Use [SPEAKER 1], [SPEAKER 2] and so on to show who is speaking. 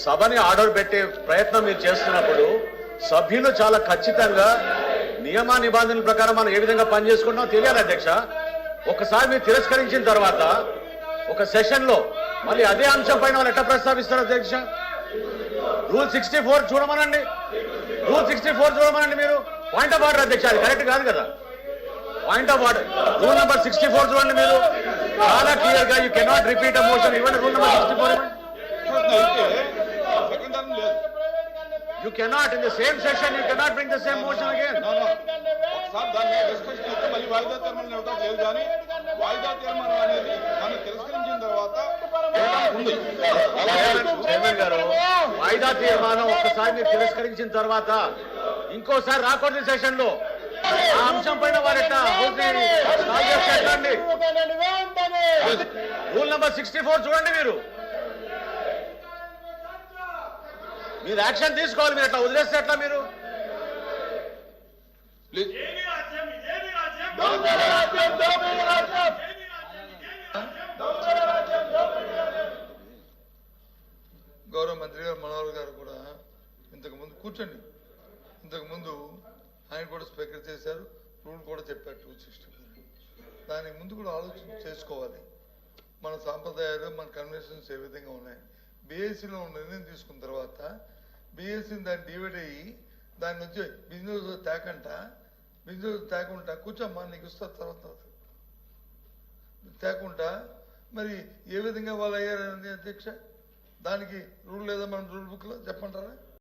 [SPEAKER 1] సభని ఆర్డర్ పెట్టే ప్రయత్నం మీరు చేస్తున్నప్పుడు సభ్యులు చాలా ఖచ్చితంగా నియమ నిబంధనల ప్రకారం మనం ఏ విధంగా పనిచేసుకుంటామో తెలియాలి అధ్యక్ష. ఒకసారి మీరు తిరస్కరించిన తర్వాత ఒక సెషన్ లో మళ్ళీ అదే అంశం పైన వాళ్ళు ఎట్లా ప్రస్తావిస్తారు అధ్యక్ష? రూల్ 64 చూడమనండి, రూల్ 64 చూడమనండి. మీరు పాయింట్ ఆఫ్ ఆర్డర్ అధ్యక్ష, అది కరెక్ట్ కాదు కదా. Point of order rule number 64 చూడండి. మీరు చాలా క్లియర్ గా you cannot repeat a motion. ఇవ్వండి rule number 64. You cannot in the same session you cannot bring the same motion again.
[SPEAKER 2] ఒకసారి దాన్ని డిస్కషన్ చేస్తే మళ్ళీ వాయిదా తీర్మానం ఇవ్వడం లేదు. కానీ వాయిదా తీర్మానం అనేది మనం తిరస్కరించిన తర్వాత ఉంది.
[SPEAKER 1] చైర్మన్ గారు, వాయిదా తీర్మానం ఒక్కసారి మీరు తిరస్కరించిన తర్వాత ఇంకోసారి రాకూడదు సెషన్ లో. ఆ అంశం పైన వారు ఎట్లండి? రూల్ నెంబర్ 64 చూడండి. మీరు యాక్షన్ తీసుకోవాలి. మీరు ఎట్లా వదిలేస్తే ఎట్లా? మీరు
[SPEAKER 2] ప్లీజ్ గౌరవ మంత్రి గారు మనోహర్ గారు కూడా ఇంతకుముందు కూర్చోండి. ఇంతకుముందు ఆయన కూడా స్పీకర్ చేశారు, రూల్ కూడా చెప్పారు 264. దానికి ముందు కూడా ఆలోచన చేసుకోవాలి. మన సాంప్రదాయాలు, మన కన్వెన్షన్స్ ఏ విధంగా ఉన్నాయి. బీఎస్సీలో నిర్ణయం తీసుకున్న తర్వాత బీఎస్సీని దాన్ని డివైడ్ అయ్యి దాని నుంచి బిజినెస్ తేకుండా కూర్చోమ్మా నీకు ఇస్తా తర్వాత తేకుండా మరి ఏ విధంగా వాళ్ళు అయ్యారని అధ్యక్ష, దానికి రూల్ లేదా మన రూల్ బుక్లో చెప్పంటారా?